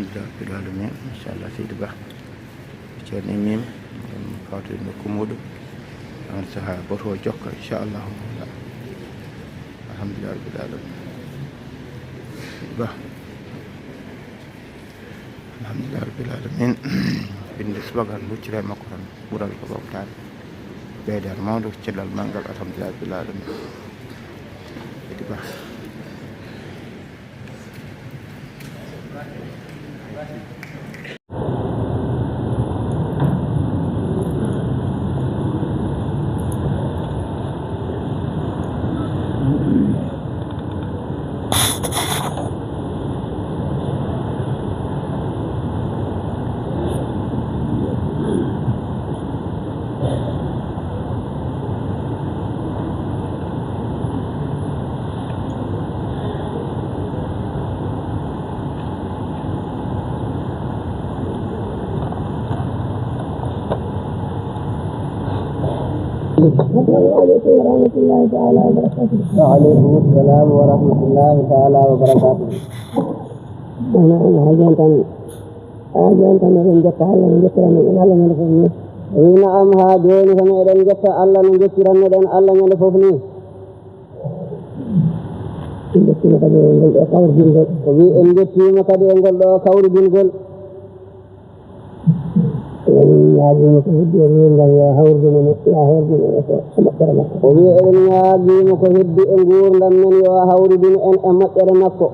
alhamdulillah rabbil alamin inchallah seydi Ba ceerno mim kawtude nokku muɗum on saaha boto jokka inchallah alhamdulillah rabbil alamin Ba alhamdulillah rabbil alamin binde subagal huccire makko tan ɓuural ko ɓamtade ɓeydare mawde cellal manggal alhamdulillah rabbil alamin seydi Ba ورحمة الله تعالى وبركاته. وعليكم السلام ورحمة الله تعالى وبركاته. أنا أجل رنجة الله رنجة الله ينفعني. نعم هذين هم رنجة الله رنجة الله ينفعني. رنجة مكان كور جنگل. رنجة مكان كور جنگل. يعني مكهد يمين لا هور جنون لا هور جنون سمكر مكو. وبيعني مكهد إنجور لمن يهور جن أن أمكر مكو.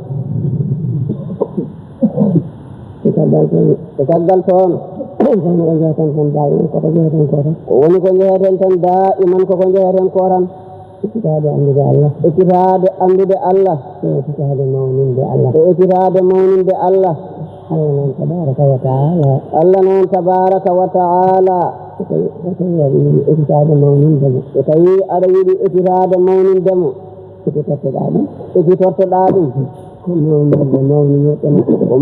تكذل فون. كان رجعتن كان دائما كرجعتن كورا. ونكون جهرتن دائما كون جهرتن كورا. اجتهاد عند الله. اجتهاد عند الله. اجتهاد مؤمن بالله. اجتهاد مؤمن بالله. الله تبارك وتعالى. الله تبارك وتعالى. اجتهاد مؤمن دم. تي أريد اجتهاد مؤمن دم. اجتهاد دادم.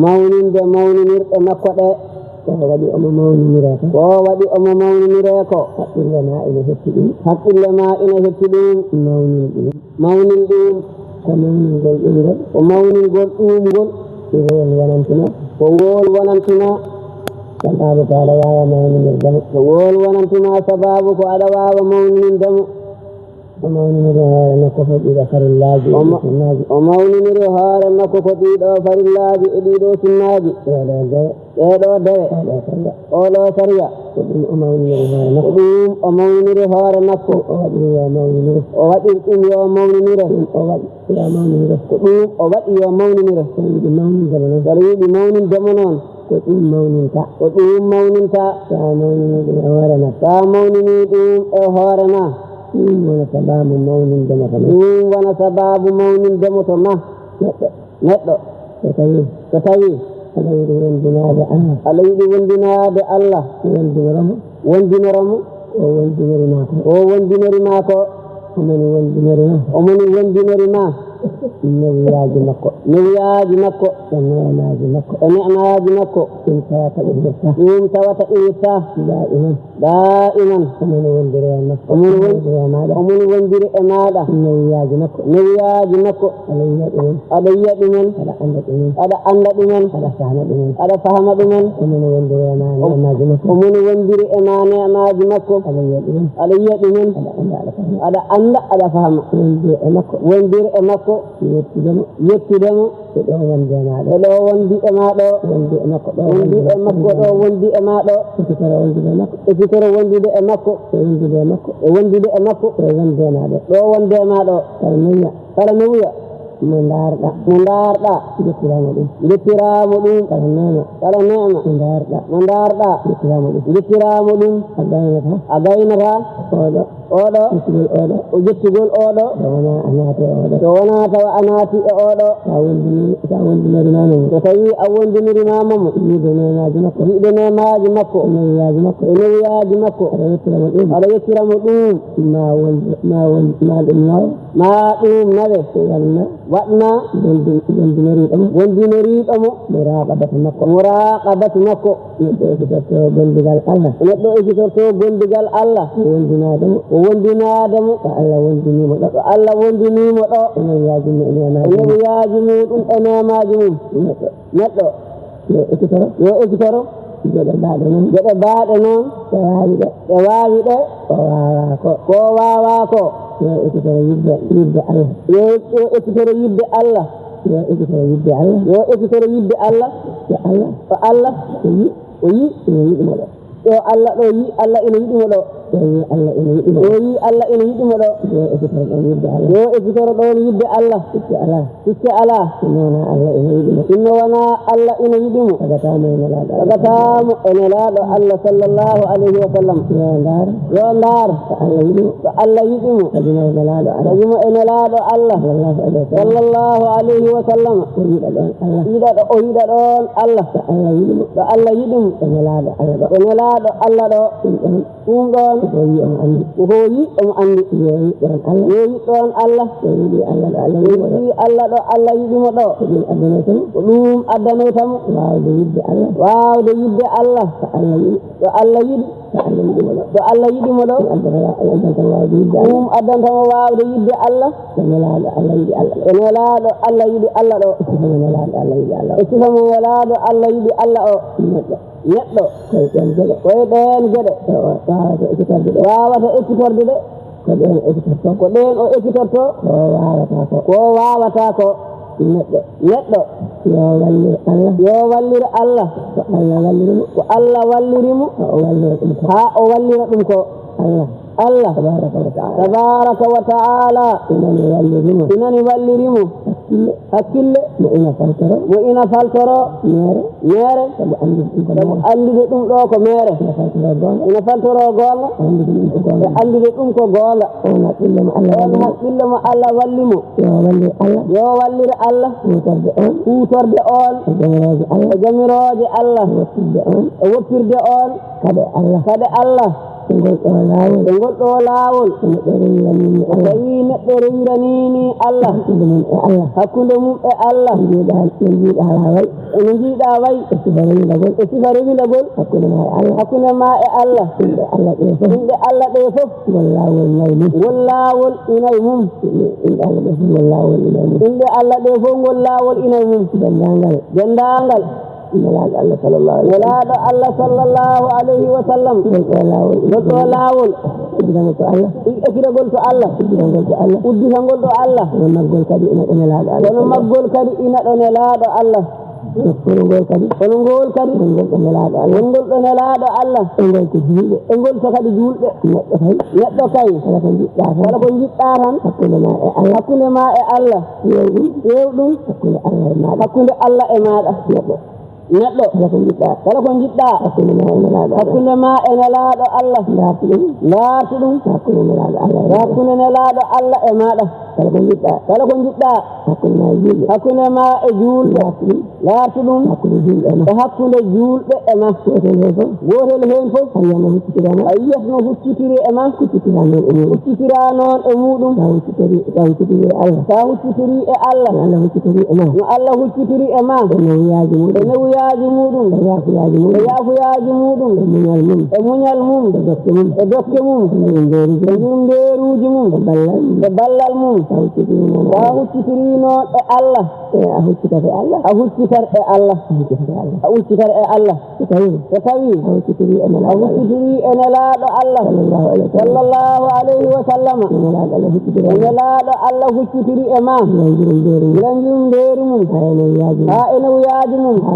مؤمن مكوة. وادي مؤمن ميراكو. وادي مؤمن ميراكو. حق لما إلى هتدين. حق لما إلى هتدين. مؤمن دين. ومؤمن قل قل. وقول وننتنا سبابك على واب مؤمن الدم. وقول وننتنا سبابك على واب مؤمن الدم. ومؤمن رهار نكفت إذا فر الله ومؤمن رهار نكفت إذا فر الله إليدو سناجي. إلو دوي أولو سريا. ومؤمن رهار نكو. وادي يا مؤمن سريد مؤمن دمنون. مؤمن تا مؤمن أهارنا ونسباب مؤمن دمتنا. ونسباب مؤمن دمتنا. نتو تتوي عليه وندناد الله وندنرم وندنرماكو ومن وندنرما نوياج مكو نعماج مكو انت وتئيسا دائما ومن وندر امادا نوياج مكو علي دمن على أندمن على فهم دمن ومن وندر امانه نعماج مكو علي دمن على أند على فهم وندر مكو yettidemo ɗo wonde maɗo ɗo wondi e maɗo wonde e makko ɗo wondi e makko ɗo wondi e maɗo ekkitoro wondude e makko ekkitoro wondude e makko wondude e makko wondude e makko ɗo wonde maɗo ɗo wonde maɗo kala nuya mo darɗa jettiramo ɗum kala nema mo darɗa jettiramo ɗum a gaynata oɗo jettugol oɗo to wona tawa a naati e oɗo sa wondinorima so tawi a wondinirimama mo yiide nemaji makko e newiyaji makko aɗa yettiramo ɗum ma ɗum nawe waɗna wondinoriɗo mo muraqabatu makko neɗɗo ekkitorto gondigal Allah o wondinademo to Allah wondinimo ɗo newiyaji muɗum e nemaji mum neɗɗo yo ekkitoro geɗe mbaaɗe noon ɓe waawi ɗe ko waawa ko yo ekkitoro yidde Allah yo ekkitoro yidde Allah yo ekkitoro yidde Allah ko Allah o yi ina yiɗimo ɗo yo Allah ɗo yi Allah ina yiɗimo ɗo yo yi Allah ina yiɗimo ɗo yo ekkitoro ɗon yidde Allah sikke ala inno wona Allah ina yiɗimo tagatamo e nelaaɗo Allah sallallahu alayhi wa sallam yo ndaar so Allah yiɗimo tagimo e nelaaɗo Allah sallallahu alayhi wa sallam o yiɗa ɗon Allah so Allah yiɗimo e nelaaɗo Allah ɗo ɗum ɗon ko yi omo andi yo yiɗɗon Allah yi Allah ɗo Allah yiɗimo ɗo ko ɗum addanaytamo waawde yidde Allah so Allah yiɗi so Allah yiɗimo ɗo ɗum addantamo waawde yidde Allah e nelaaɗo Allah yiɗi Allah ɗo e sifamo nelaaɗo Allah yiɗi Allah o neɗɗo koye ɗeen geɗe wawata ekkitorde ɗe ko ɗen o ekkitorto ko wawata ko neɗɗo yo wallira Allah ko Allah wallirimo ha o wallira ɗum ko Allah tabaraka wa ta'ala inani wallirimo hakkille mo ina faltoro mere sabu andude ɗum ɗo ko mere ina faltoro gonga e andude ɗum ko gonga on haqqille mo Allah wallimo yo wallira Allah hutorde on e jamiroje Allah e woppirde on kade Allah ngol ɗo laawol so tawi neɗɗo rewiranini Allah hakkunde mum e Allah ene jiiɗa way e sifa rewindagol hakkunde ma e Allah yimɓe Allah ɗe fof ngol laawol inay mum yimɓe Allah ɗe fof ngol laawol inay mum dendaangal nelaaɗo Allah sallallahu alayhi wa sallam ngol ɗo laawol ekkitagol to Allah udditagol ɗo Allah kono maggol kadi ina ɗo nelaaɗo Allah kono ngol kadi ngol ɗo nelaaɗo Allah e ngol to kadi juulɓe neɗɗo kay kala ko jiɗɗa tan hakkunde ma e Allah ƴeew ɗum hakkunde Allah e maɗa neɗɗo kala ko jiɗɗa hakkunde ma e nelaaɗo Allah laartu ɗum hakkunde nelaaɗo Allah e maɗa kala ko jiɗɗa hakkunde ma e juulɓe laartu ɗum e hakkunde juulɓe e ma gotel hen fof a yiyat no huccitiri e ma huccitira noon e muɗum sa huccitiri e Allah no Allah huccitiri e ma e newuyaji muɗum e yafuyaji muɗum e muñal mum e dokke mum e jurmderuji mum e ballal mum sa huccitiri noon e Allah a huccitat e Allah so tawi a huccitiri e nelaaɗo Allah sallallahu alayhi wa sallam e nelaaɗo Allah huccitiri e ma gilan jurmderu mum ha e newuyaji mum ha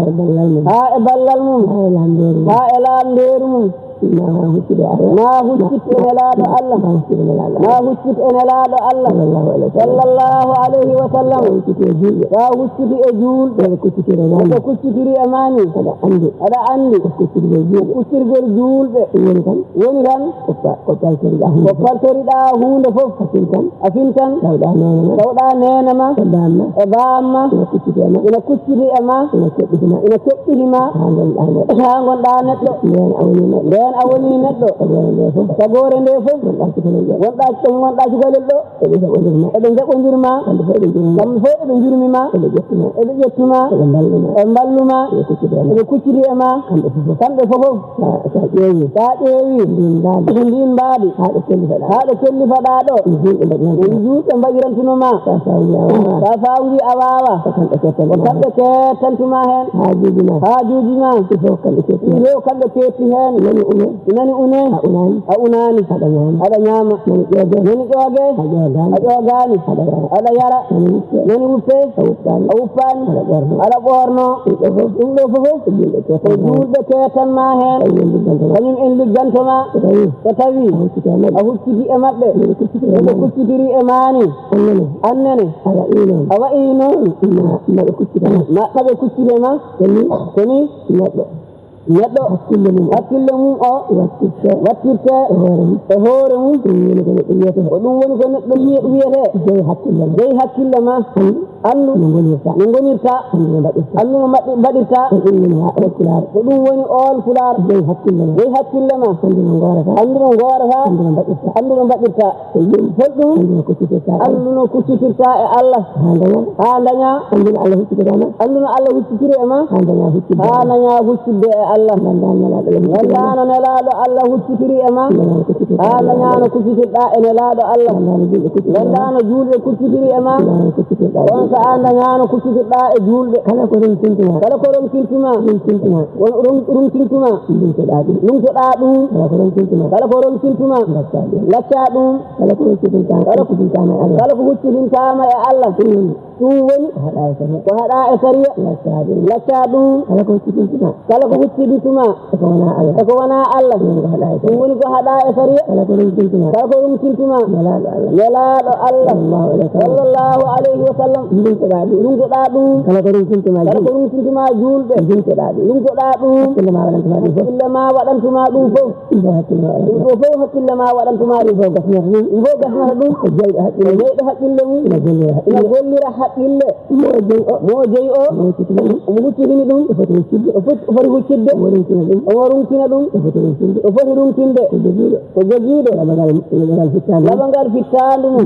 e ballal mum ha e laamndeeru mum ma huccit e nelaaɗo Allah sallallahu alayhi wa sallam sa hucciti e juulɓe ko kuccitiri e mani aɗa andi kuccirgol juulɓe woni tan ko paltoriɗa hunde fof a fintan tawɗa nenema e bamma ina kucciti e ma ina keɓɓitima ha gonɗa neɗɗo nden a woni neɗɗo tagore nde fof wonɗa cukalel ɗo eɓe jaɓodirma kamɓe fof eɓe jurmima eɓe ƴettuma e mballuma eɓe kucciti e ma kamɓe fof sa ƴeewi ndin mbaadi haɗo kellifaɗa ɗo juuɗe mbaƴirantunoma sa fawji a wawa kamɓe kettantuma hen haajuji ma ɗo kamɓe ketti hen nani une a unani aɗa ñaama nani ƴooge a ƴoogani aɗa yara nani wuppe a wuppani aɗa ɓorno ɗum ɗo fof ko julɓe kettanma hen kañum en liggantoma so tawi a hucciti e maɓɓe ɓe kuccitiri e mani annene a wayi noon maɓɓe kuccite ma koni neɗɗo hakkille mum o wattirte e hoore mum ko ɗum woni ko neɗɗo wiyete jeyi hakkille ma andu no gonirta andu no mbaɗirta ko ɗum woni on fular jeyi hakkille ma andu no gorata andu no mbaɗirta holɗum andu no kuccitirta e Allah ha daña andu no Allah huccitiri e ma ha daña huccidde e Allah gandano nelaɗo Allah huccitiri e ma ha dañano kuccitirɗa e nelaɗo Allah gandano julɓe kuccitiri e ma on so an dañano kuccitirɗa e julɓe kala ko ronkintima lumtoɗa ɗum kala ko ronkintuma lacca ɗum kala ko huccitintama e Allah ɗum woni ko haɗa e sariya lacca ɗum kala ko huccitintuma eko wona Allah ɗum woni ko haɗa e sariya kala ko ronkintuma nelaɗo Allah sallallahu alayhi wa sallam lumtoɗa ɗum kala ko ronkintuma julɓe lumtoɗa ɗum hakkille ma waɗantuma ɗum fof hakkille ma waɗantuma ɗum fof gasnata ɗum e jeyɗo haqqille mum ina gollira haqqille mo jeyi o omo huccitini ɗum o foti huccidde omo rumtina ɗum o foti rumtinde ko jogiiɗo laɓangal fittandu mum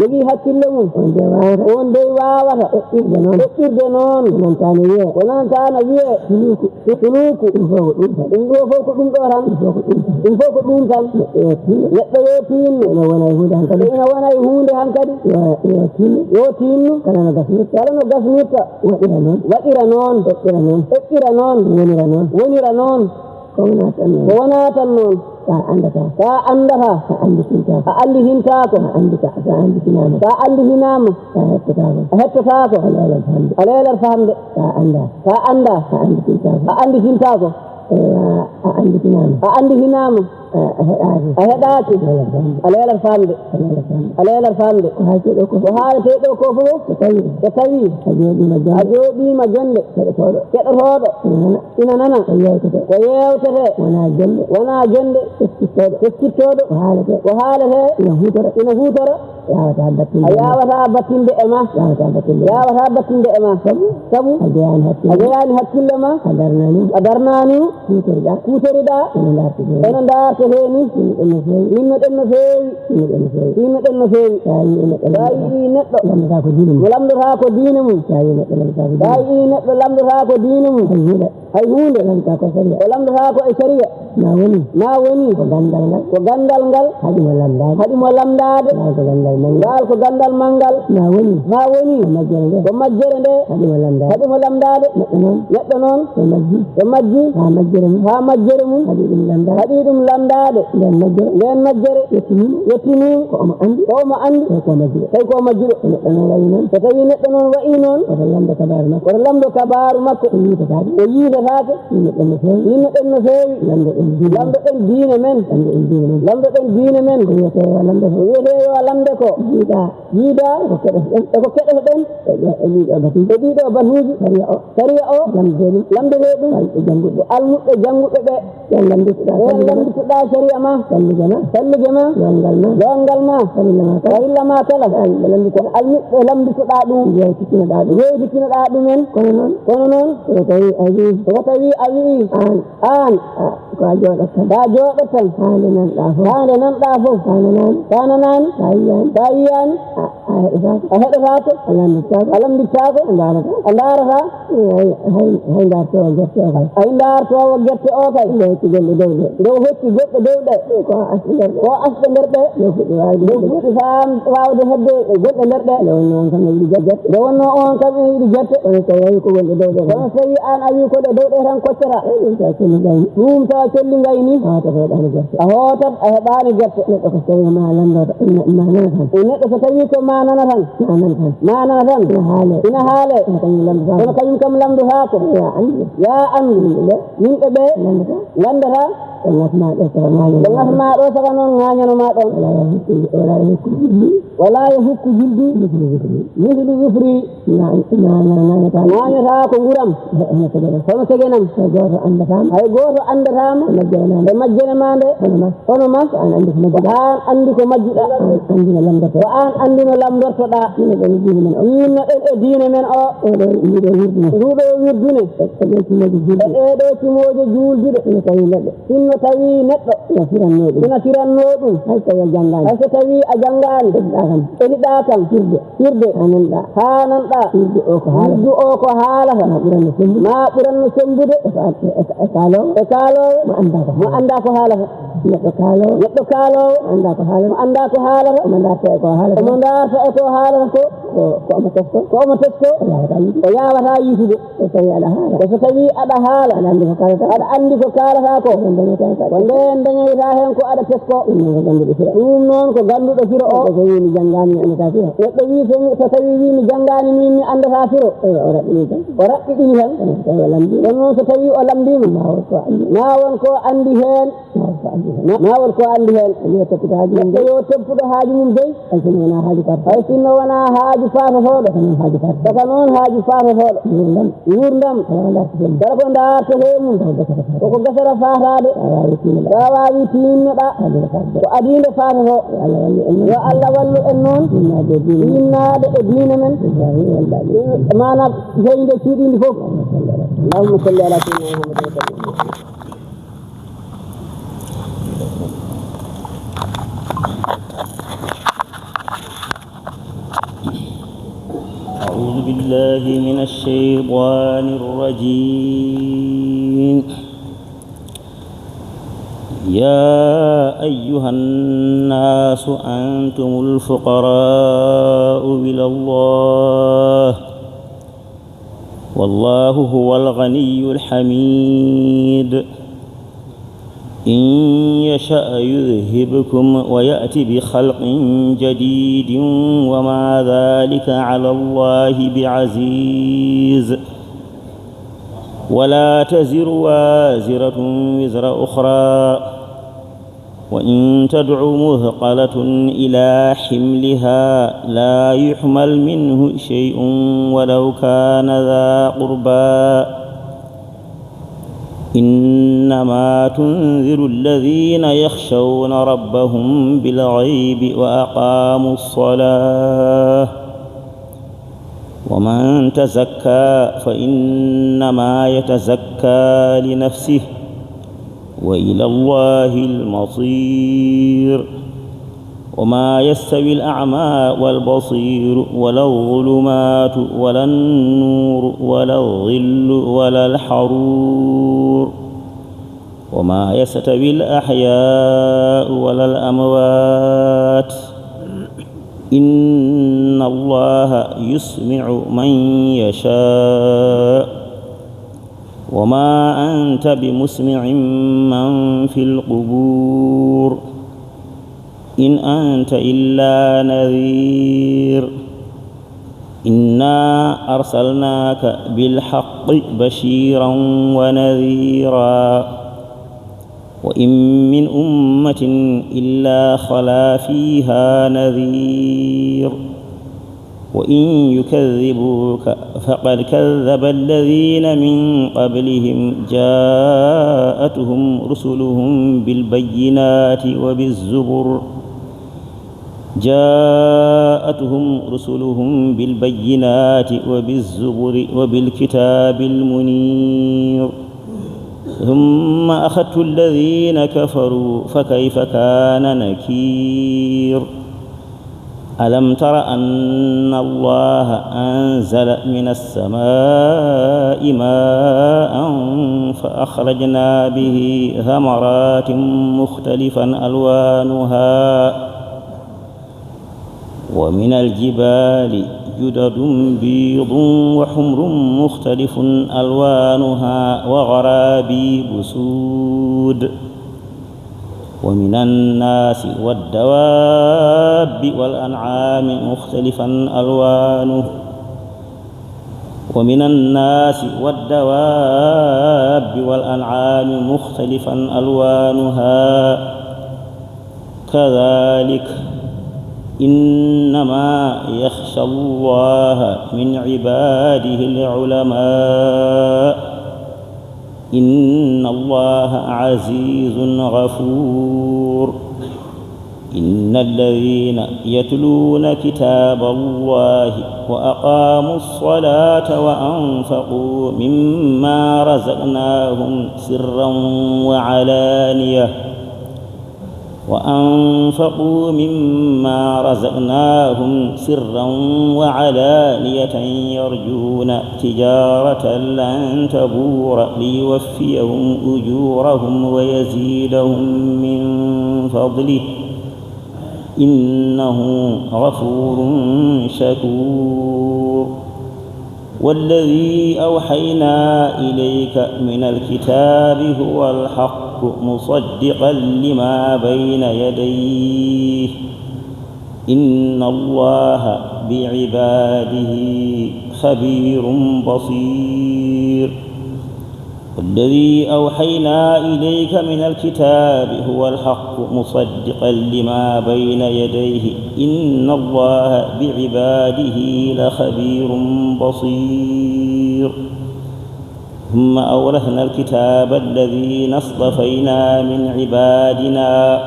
jogii hakkille mum on dey wawata eɓɓirde noon ko nantano wiye suluku ɗum ɗo fof ko ɗum ɗo tan ɗum fof ko ɗum tan neɗɗo yo tinno ina wona e hunde hankadi yo tinnu kala no gasnirta waɗira noon wonira noon ko wona tan noon sa andata a anditintako sa anditinama a hettotako a leelar famde sa anda a anditintako a anditinama a heɗaki a leelar famde ko haalete ɗo ko fof so tawi a jooɗima jonde keɗotoɗo ina nana ko yewtete wona jonde tekkittoɗo ko haalete ina hutora a yawata battinde e ma sabu a jeyani hakkille ma a darnani kutoriɗa eno dartete ni yimnoɗen no feewi sa yii neɗɗo mo lamdota ko diine mum hay hunde o lamdota ko e sariya ma woni ko gandal ngal haɗimo lamdade ngal ko gandal mangal ma woni ko majjere nde haɗimo lamdade neɗɗo noon so majji ha majjere mum haɗi ɗum lamdade nden majjere yettini ko omo andi tawi ko majjuɗo so tawi neɗɗo noon wayi noon oto lamdo kabaru makko o yiidatake yimnoɗen no feewi lamdoɗen diine men ko wiyete yo lamde ko jiida eko keɗotoɗen e ɗiɗo batuji sariya o lamdete ɗum almuɓɓe janguɓɓe ɓe lamditoɗa sariya ma sallige ma longal ma farilla ma kala kono almuɓɓe lamditoɗa ɗum yewtitinoɗa ɗumen kono noon ko tawi a wii an ko a jooɗat tan daa jooɗat tan haande nanɗaa fof kaana naani sa yiyaani a heɗotaako a lamdittaako a ndaarataa hay ndaartoowo gerte o kay ay ndaartoowo gerte o kay nde hocci golle dow ɗe nde hocci goɗɗe dow ɗe ko asɓe nder ɗe nde fuɗɗi waawde hedde goɗɗe nder ɗe nde wonno on kam ne yiɗi gerte nde wonno on kam ne yiɗi gerte kono tawi a wi ko wonɗe dow ɗe kono so tawi an a wi ko ɗe dow ɗe tan koccata ɗum tawa colli gayni a hootat a heɓaani gerte neɗɗo ko tawi ma landota manana tan neɗɗo so tawi ko manana tan ina haale kono kañum kam lamdotaako ya andu yimɓe ɓe landata ɓe gasma ɗo saka noon ŋañanoma ɗon wala yo hukku jildi misli wifri ŋañata ko nguram hono tegenam hay gooto andatama e majjene ma nde hono ma an andi ko majjiɗa ko an andi no lamdortoɗa yinno ɗen e diine men o nduɗo wirdune ɗeɗo timoje juulduɗe sinno tawi neɗɗo ina tiranno ɗum hay so tawi a jangani ɗeliɗa kam firde ha nanɗa wirdu o ko haalata ma ɓuranno sembude e kaalowo mo anda ko haalata neɗɗo kaalowo mo anda ko haalata omo darta e ko haalata ko omo tesko o yawata yitude so tawi aɗa haala aɗa andi ko kaalata ko ko nden dañoyta hen ko aɗa tesko ɗum noon ko ganduɗo firo o neɗɗo wi so tawi wi mi janngani min mi andata firo o raɓɓiɗini tan ɗon noon so tawi o lambima ma won ko andi hen neɗɗo yo toppuɗo haaju mum dey hay sinno wona haaju fatotoɗo saka noon haaju fatotoɗo wurdam kala ko dartete mum koko gasara fatade sa wawi tinnoɗa ko adinde fatoto yo Allah wallu en noon yinnade e diine men mana jeyde cuuɗindi fof Allahumma salli ala sayyidina Muhammad. أعوذ بالله من الشيطان الرجيم. يا أيها الناس أنتم الفقراء إلى الله والله هو الغني الحميد. إن يشأ يذهبكم ويأتي بخلق جديد وما ذلك على الله بعزيز. ولا تزر وازرة وزر أخرى وإن تدع مثقلة إلى حملها لا يحمل منه شيء ولو كان ذا قربى. إنما تنذر الذين يخشون ربهم بالغيب وأقاموا الصلاة. ومن تزكى فإنما يتزكى لنفسه وإلى الله المصير. وما يستوي الأعمى والبصير ولا الظلمات ولا النور ولا الظل ولا الحرور. وما يستوي الأحياء ولا الأموات. إن الله يسمع من يشاء وما أنت بمسمع من في القبور. إن أنت إلا نذير. إنا أرسلناك بالحق بشيرا ونذيرا. وإن من أمة إلا خلا فيها نذير. وإن يكذبوك فقد كذب الذين من قبلهم جاءتهم رسلهم بالبينات وبالزبر وبالكتاب المنير. ثم أخذت الذين كفروا فكيف كان نكير ألم تر أن الله أنزل من السماء ماء فأخرجنا به ثمرات مختلفا ألوانها ومن الجبال جدد بيض وحمر مختلف ألوانها وغرابيب سود ومن الناس والدواب والأنعام مختلفا ألوانه ومن الناس والدواب والأنعام مختلفا ألوانها كذلك إنما يخشى الله من عباده العلماء إن الله عزيز غفور إن الذين يتلون كتاب الله وأقاموا الصلاة وأنفقوا مما رزقناهم سرا وعلانية يرجون تجارة لن تبور ليوفيهم أجورهم ويزيدهم من فضله إنه غفور شكور والذي أوحينا إليك من الكتاب هو الحق مصدقا لما بين يديه إن الله بعباده خبير بصير والذي أوحينا إليك من الكتاب هو الحق مصدقا لما بين يديه إن الله بعباده لخبير بصير ثم أورثنا الكتاب الذين اصطفينا من عبادنا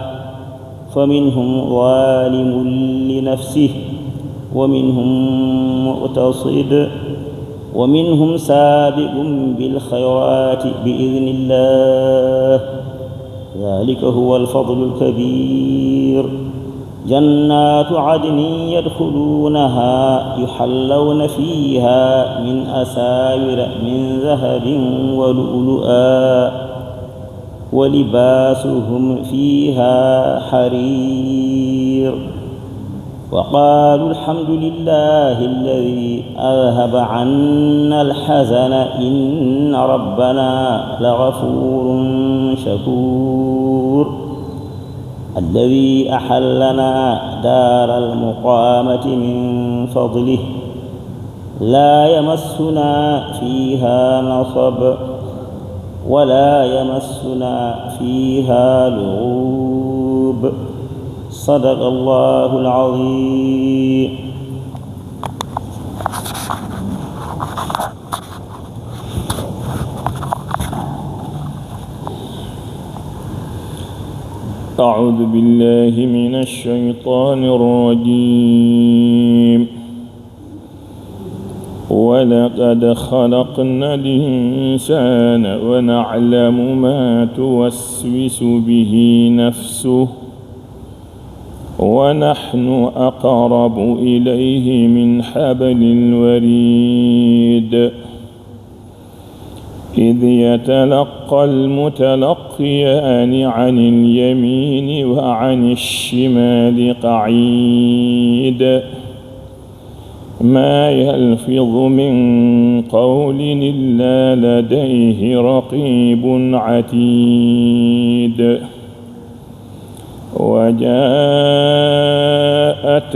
فمنهم ظالم لنفسه ومنهم مقتصد ومنهم سابق بالخيرات بإذن الله ذلك هو الفضل الكبير جنات عدن يدخلونها يحلون فيها من أساور من ذهب ولؤلؤا ولباسهم فيها حرير وقالوا الحمد لله الذي أذهب عنا الحزن إن ربنا لغفور شكور الذي أحلنا دار المقامة من فضله لا يمسنا فيها نصب ولا يمسنا فيها لغوب صدق الله العظيم. أعوذ بالله من الشيطان الرجيم. ولقد خلقنا الإنسان ونعلم ما توسوس به نفسه ونحن أقرب إليه من حبل الوريد إذ يتلقى المتلقيان عن اليمين وعن الشمال قعيد ما يلفظ من قول إلا لديه رقيب عتيد وجاءت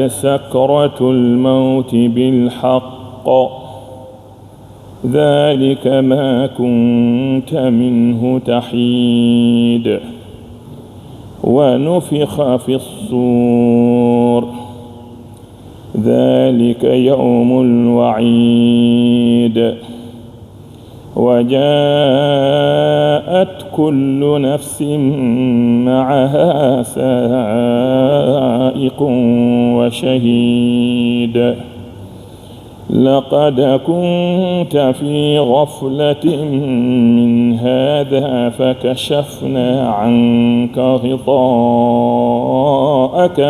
سكرة الموت بالحق ذلك ما كنت منه تحيد ونفخ في الصور ذلك يوم الوعيد وجاءت كل نفس معها سائق وشهيد لقد كنت في غفلة من هذا فكشفنا عنك غطاءك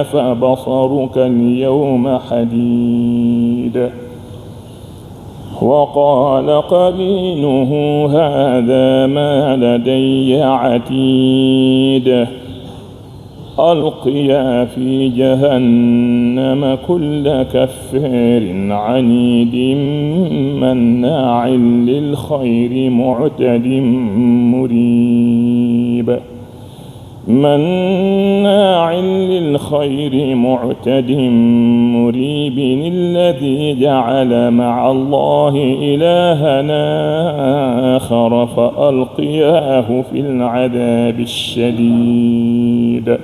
فبصرك اليوم حديد. وقال قرينه هذا ما لدي عتيد. ألقيا في جهنم كل كفار عنيد مناع للخير معتد مريب. مناع للخير معتد مريب الذي جعل مع الله إلهنا آخر فألقياه في العذاب الشديد.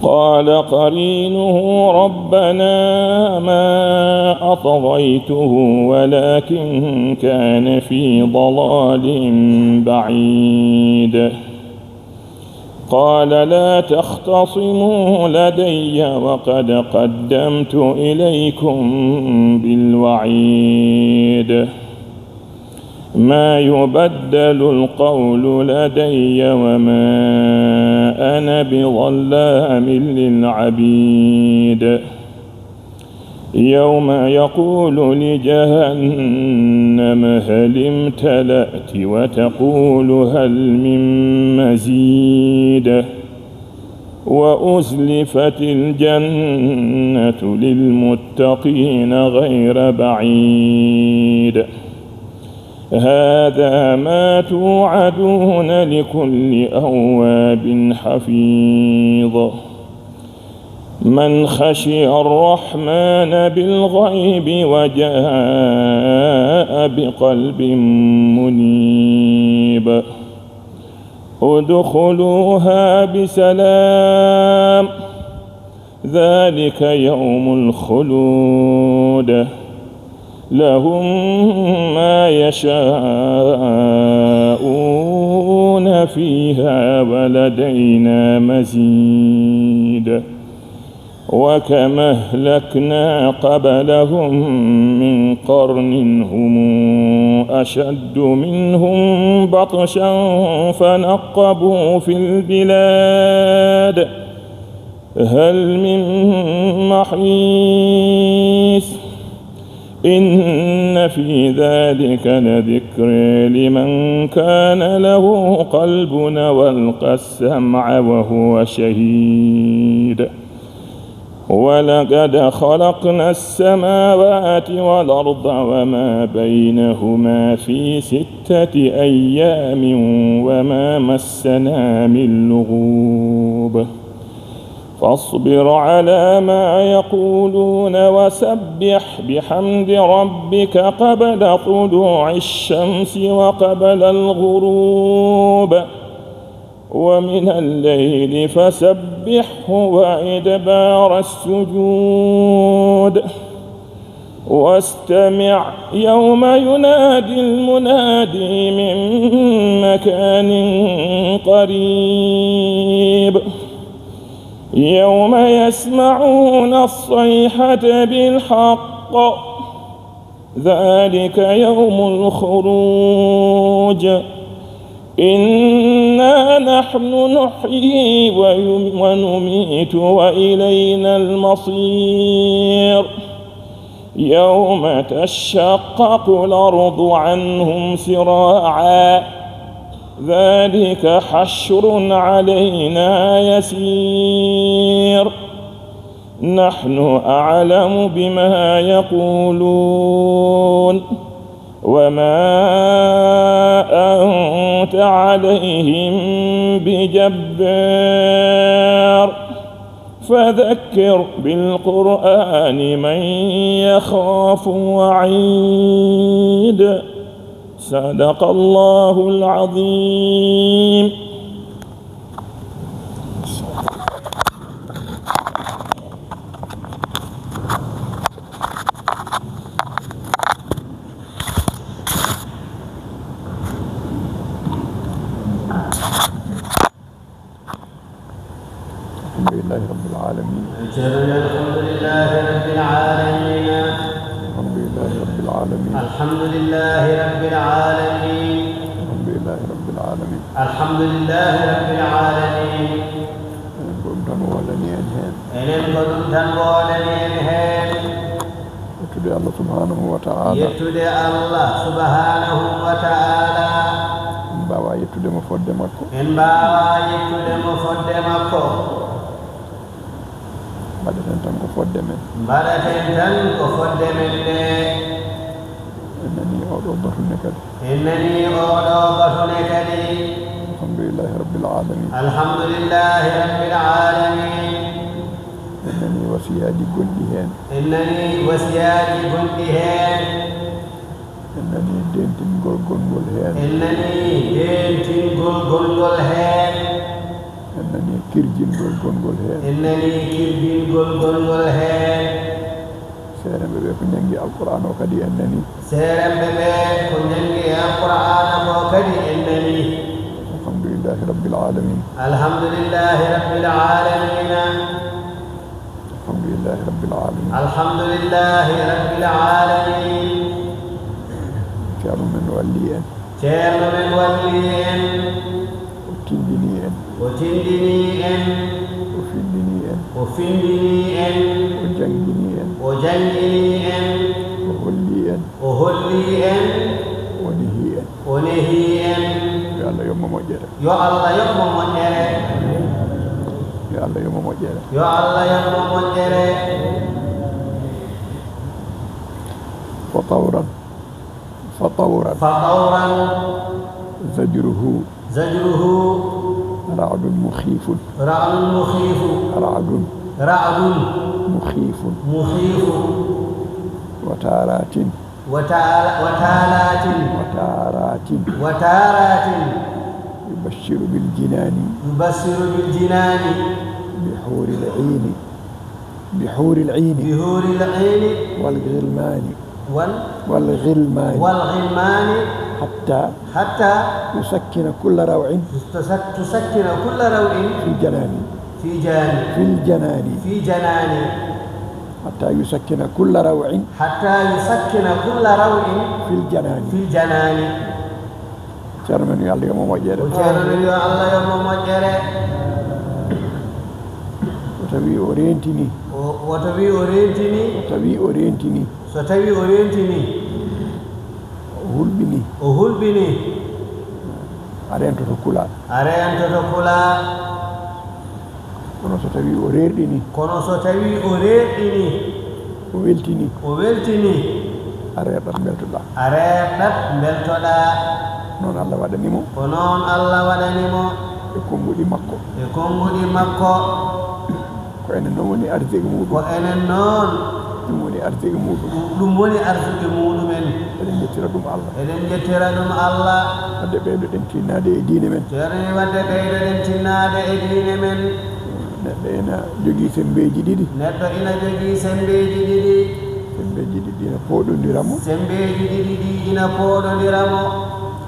قال قرينه ربنا ما أطغيته ولكن كان في ضلال بعيد. قال لا تختصموا لدي وقد قدمت إليكم بالوعيد. ما يبدل القول لدي وما أنا بظلام للعبيد. يوم يقول لجهنم هل امتلأت وتقول هل من مزيد. وأزلفت الجنة للمتقين غير بعيد. هذا ما توعدون لكل أواب حفيظ. من خشي الرحمن بالغيب وجاء بقلب منيب. ادخلوها بسلام ذلك يوم الخلود. لهم ما يشاءون فيها ولدينا مزيد. وكما أهلكنا قبلهم من قرن هم أشد منهم بطشا فنقبوا في البلاد هل من محيص. إن في ذلك لذكر لمن كان له قلب والقى السمع وهو شهيد. ولقد خلقنا السماوات والأرض وما بينهما في 6 أيام وما مسنا من لغوب. فاصبر على ما يقولون وسبح بحمد ربك قبل طلوع الشمس وقبل الغروب ومن الليل فسبحه وإدبار السجود. واستمع يوم ينادي المنادي من مكان قريب. يوم يسمعون الصيحة بالحق ذلك يوم الخروج. إنا نحن نحيي ونميت وإلينا المصير. يوم تشقق الأرض عنهم سراعا ذلك حشر علينا يسير. نحن أعلم بما يقولون وما أنت عليهم بجبار. فذكر بالقرآن من يخاف وعيد. صدق الله العظيم. الحمد لله رب العالمين. الحمد لله رب العالمين العالمين الحمد لله رب العالمين الحمد لله رب العالمين الحمد لله رب العالمين قمتم ولني أنهين enen ko ɗum tan woolani en heen يتدي الله سبحانه وتعالى yettude Allah subhanahu wa ta'ala مباوا يتدي مفود مكو en mbaawa yettude mo fodde makko mbaɗaten tan ko fodde men mbaɗaten tan ko fodde men nde en nani oɗo batune kadi en nani oɗo batune kadi alhamdulillahi rabbil alamin alhamdulillahi rabbil alamin en nani wasiyaji gonɗi hen en nani wasiyaji gonɗi hen en nani dentingol gongol hen en nani dentingol gongol hen en nani kirjingol gongol hen en nani kirjingol gongol hen seeremɓe ɓe ko jangi alqur'an o kadi en nani seeremɓe ɓe ko jangi alqur'ana ko kadi en nani alhamdulillahi rabbil alamin alhamdulillahi rabbil alamin alhamdulillahi rabbil alamin alhamdulillahi rabbil alamin ceerno men walli en ceerno men walli en o tindini en o tindini en o findini en o findini en o jangini en o jangini en o holli en o holli en o nehi en o nehi en yo allah yommo moƴƴere yo Allah yommo moƴƴere yo allah yommo moƴƴere yo Allah yommo moƴƴere fatawran فطورا زجره رعد مخيف رعد مخيف رعد مخيف وتارات يبشر بالجنان بحور العين والغلمان حتى يسكن كل روع في الجنان حتى يسكن كل روع في الجنان ceerno men yo Allah yomo moƴƴere o tawi o rentini so tawi o rentini o hulɓini a rentoto kula kono so tawi o rerɗini o weltini a reɗɗat beltoɗa noon Allah waɗanimo e konnguɗi makko ko enen noon woni arsigi muɗum ɗum woni arsugue muɗumen eɗen jettira ɗum Allah wadde ɓeydoɗen tinnade e diine men neɗɗo ena jogii sembeji ɗiɗi sembeji ɗiɗi ina pooɗodiramo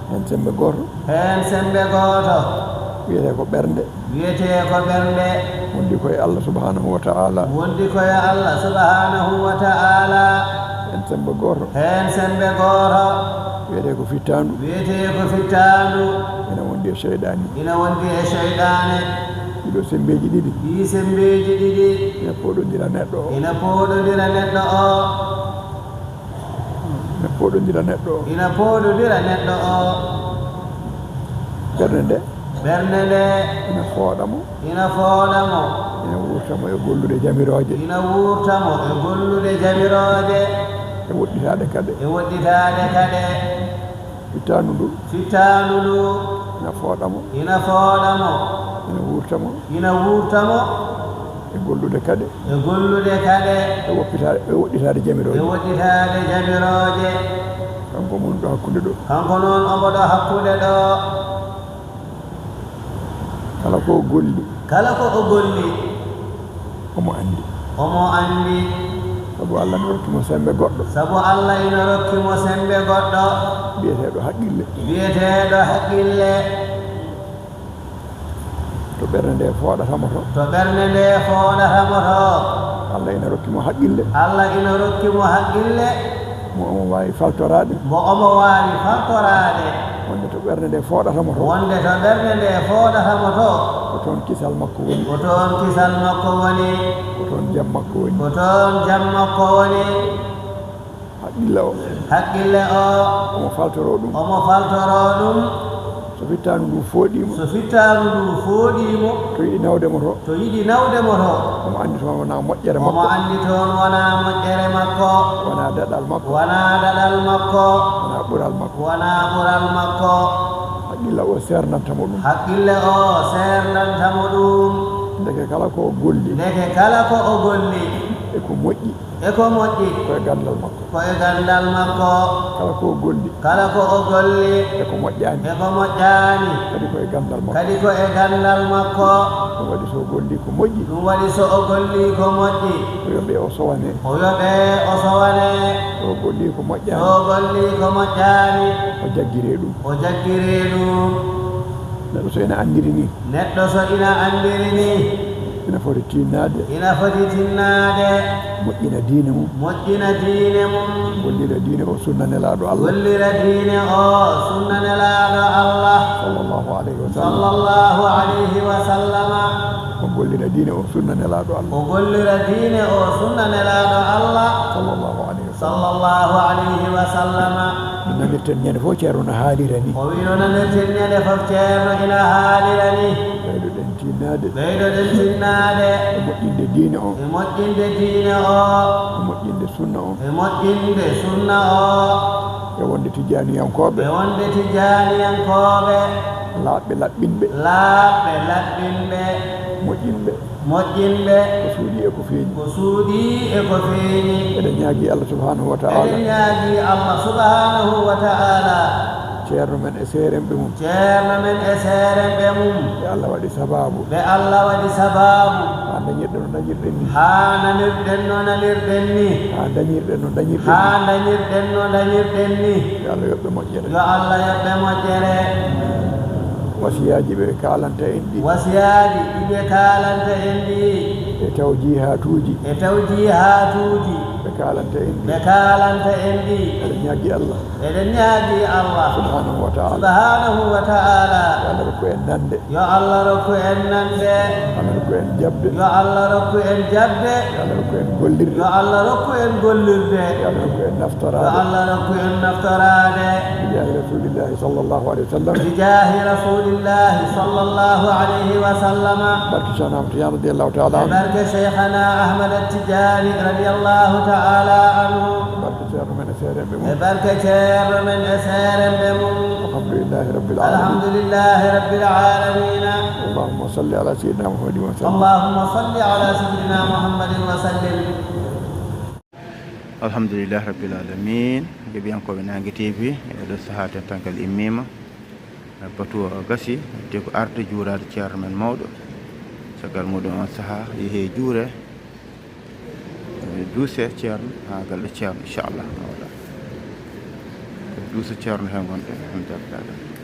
hen sembe goto wiyete ko ɓernde wondi koye Allah subhanahu wa ta'ala hen sembe goto wiyete ko fittandu ina wondi e cheyɗani ɗiɗo sembeji ɗiɗi ina pooɗodira neɗɗo o ɓernde nde ina fooɗamo ina wurtamo e gollude jamiroje e woɗɗitade kade fittanu ndu ina fooɗamo ina wurtamo e gollude kade e woɗɗitade jamiroje kanko mon ɗo hakkude ɗo kala ko o golli omo andi sabu Allah ina rokkimo sembe goɗɗo biyeteɗo haqqille to ɓernde nde fooɗatamo to Allah ina rokkimo haqqille mo omo wawi faltorade mo omo wawi faltorade wonde to ɓerde nde fooɗatamo to wonde to ɓerde nde fooɗatamo to ko toon kisal makko woni ko toon kisal makko woni ko toon jam makko woni ko toon jam makko woni haqqille o omo faltoro ɗum so fittanu ndu fooɗimo to yiɗi nawdemo to omo andi toon wona moƴƴere makko wona daɗal makko wona ɓural makko haqqille o sernantamo ɗum ndeke kala ko o golli eko moƴƴi koye gandal makko kala ko o golli eko moƴƴani kadi koye gandal makko ɗum waɗi so golli ko moƴƴi o yoɓe o sowane so golli ko moƴƴani o jaggire ɗum neɗɗo so ina andiri ni ina foti tinnade moƴƴina diine mum gollira diine o sunna nelaɗo Allah sallallahu alayhi wa sallam o gollira diine o sunna nelaɗo Allah sallallahu alayhi wa sallam no nanirten ñande fof ceerno no haalira ni ɓeydoɗen tinnade e moƴƴinde diine o e moƴƴinde sunna o e wonde tijaniyankoɓe laaɓɓe laɓɓinɓe moƴƴinɓe ko suuɗi e ko feeñi eɗen ñaagui Allah subhanahu wa ta'ala ceerno men e seeremɓe mum ɓe Allah waɗi sababu ha dañirɗen no dañirɗen ni ha dañirɗen no dañirɗen ni yo Allah yoɓɓe moƴƴere wasiyaji ɓe kalanta en ɗi e tawjihatuji ɓe kalanta en ɗi eɗen ñaagui Allah subhanahu wa ta'ala yo Allah rokku en nande Allah rokku en jabde yo Allah rokku en gollirde yo Allah rokku en naftorade bijahi rasulillahi sallallahu alayhi wa sallam barke Cheikhna Ahmad Tidiane radiyallahu ta'ala anhu barke Cheikhna Ahmad Tidiane radiyallahu ta'ala anhu barke ceerno men e seeremɓe mum alhamdulillahi rabbil alamin allahumma salli ala sayyidina muhammadin wa sallim alhamdulillahi rabbil alamin heeɓiyankoɓe Nangue TV eɗo saaha tentangal immima batu o gasi te ko arde juurade ceerno men mawɗo caggal muɗum on saaha yeehe juure duuse ceerno ha galɗo ceerno inchallah mawɗa duuse ceerno hen gonɗe alhamdulillah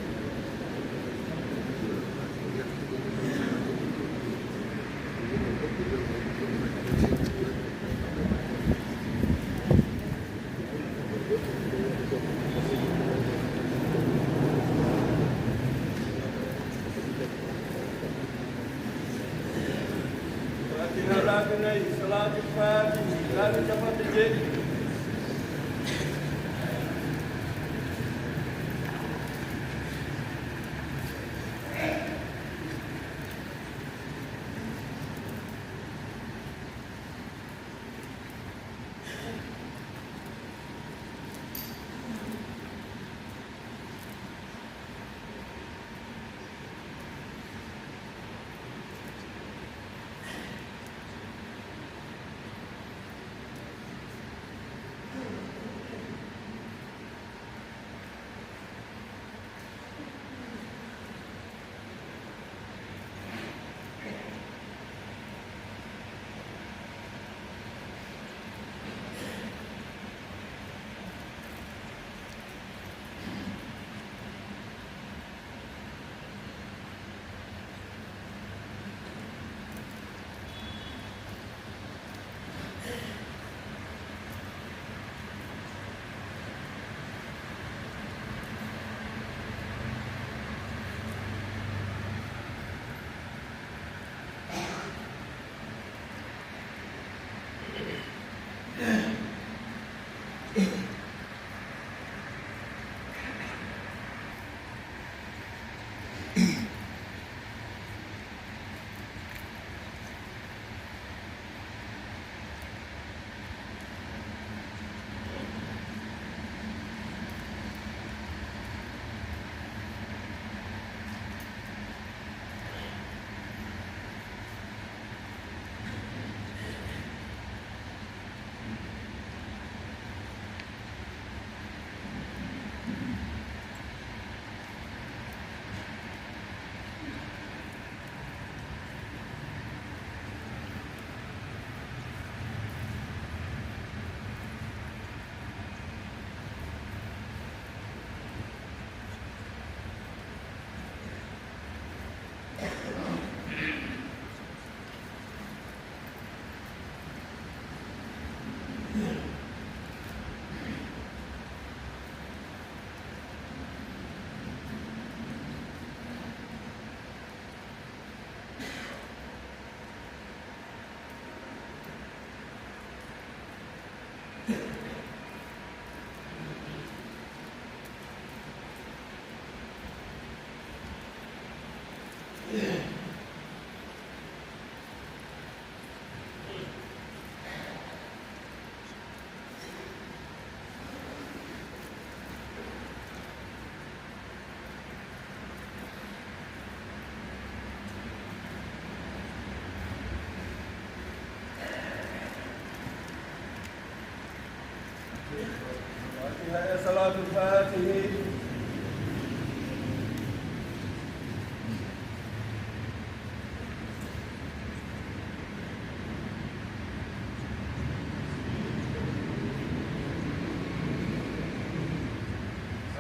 صلاة الفاتح.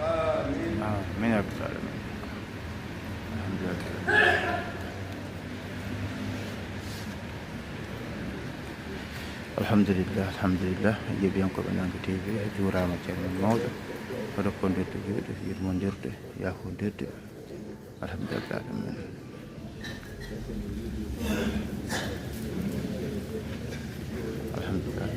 آمين يا رب العالمين. الحمد لله. alhamdulillah alhamdulillah jeebiyankoɓe Nangue TV juurama ceerno mawɗo koɗo kondirde juuɗe yirmodirde yafodirde alhamdulillah alamin alhamdulillah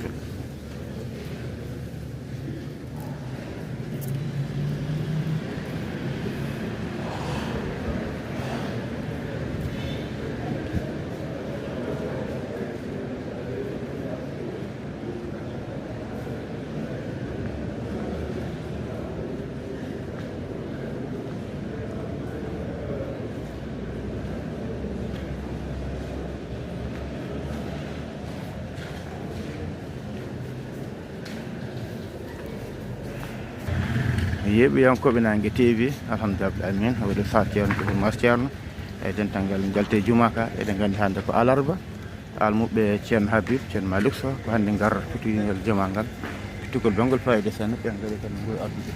yeeɓiyankoɓe Nangue TV alhamdulillah alamin waɗi fa ceerno Ibrahima Mar Ceerno e dental jalte juma ka eɗen gandi hande ko alarba almuɓe ceerno Habib ceerno Malick Sow ko hande gar fituyel juma ngal fittugol bangol fayida sanne ɓen gaari tan ngoy addude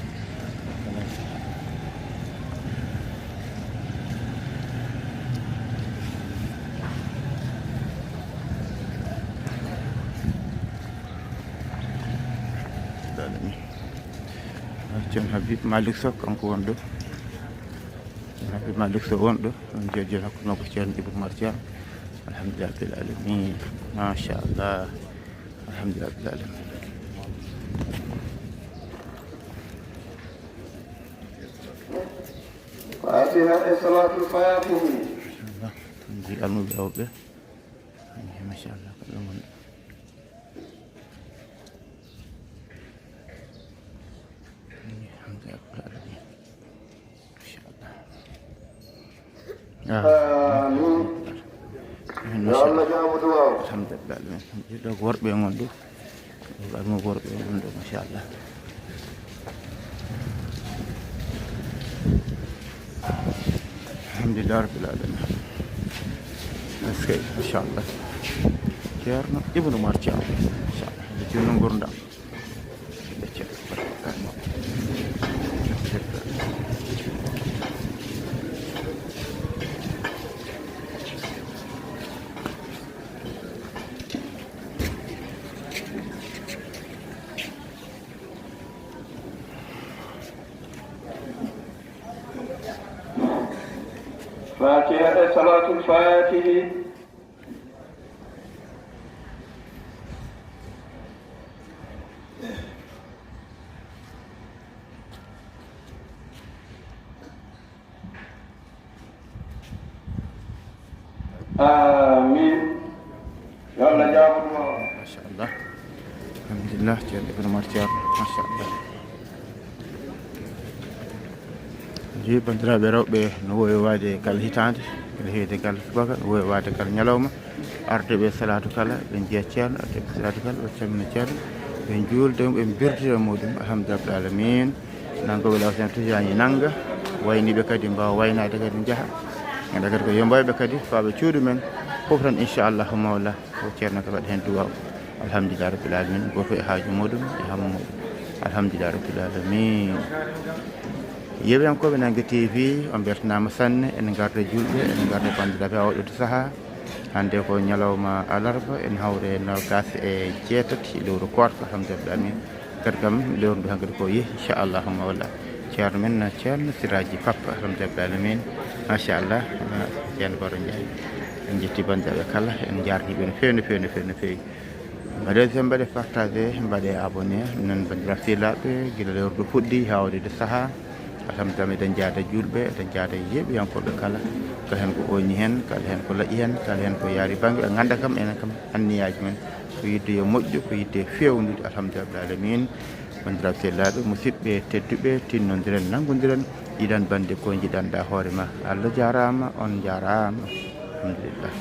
ceerno Habib Malick Sow kanko won ɗo ceerno Habib Malick Sow won ɗo on jejjel hakkude makko ceerno Ibrahima Mar Ceerno alhamdulillah rabbil alamin machallah alhamdulillah rabbil alamin فاتحة صلاة الفاتح. ji almuɓe awɓe machallah ko ɗum woni alhamdulillah ɗo ko worɓe gon ɗo almu worɓe gon ɗo machallah alhamdulillah rabbil alamin eskey machallah ceerno Ibrahima Mar Ceerno machallah ɓe junno gurdam ɓe ceerno فاتحة صلاة الفاتح. آمين. يلا جابوا الله. ما شاء الله الحمد لله ceerno Ibrahima Mar Ceerno ما شاء الله ji bandiraɓe rewɓe no wowi wade kala hitande ene heedi kala subaka no wowi wade kala ñalawma ardeɓe salatu kala ɓe jiiya ceerno ardeɓe salatu kala ɓe calmina ceerno ɓe juuldemo ɓe birdira muɗum alhamdulillah rabbil alamin nangoɓe lawsen tujañi nangga wayniɓe kadi mbawa waynade kadi jaaha anda kadi ko yomboyɓe kadi faɓe cuuɗu men fof tan inchallahu mawla o ceerno ko waɗa hen duwaw alhamdulillah rabbil alamin goto e haaju muɗum e hammu muɗum alhamdulillah rabbil alamin yeeɓiyankoɓe Nangue TV on beltanama sanne ene garda julɓe ene garda bandiraɓe ha oɗo saaha hande ko ñalawma alarba en hawre nogas e jeetati lewru koorko alhamdulillah amin kadi kam lewru ndu hankkadi ko yeehi inchallahu mawla ceerno men ceerno Siraji Papa alhamdulillah alamin machallah ceerno Baro Ndiaye en jetti bandiraɓe kala en jarniɓe no fewi no fewi no fewi no fewi mbaɗe sen mbaɗe partagé mbaɗe abonné non bandiraɓe sehilaɓe guila lewru ndu fuɗɗi hawrede saaha alhamdulillah eɗen jaada julɓe eɗen jaada yeeɓiyankoɓe kala kala hen ko oñi hen kala hen ko laaƴi hen kala hen ko yaari banggue ɓe ganda kam enen kam anniyaji men ko yidde yo moƴƴu ko yidde fewnude alhamdulillah rabbil alamin bandiraɓe sehilaɓe musidɓe tedduɓe tinnodiren nanggodiren yiɗan bande ko jiɗanɗa hoorema Allah jarama on jarama alhamdulillah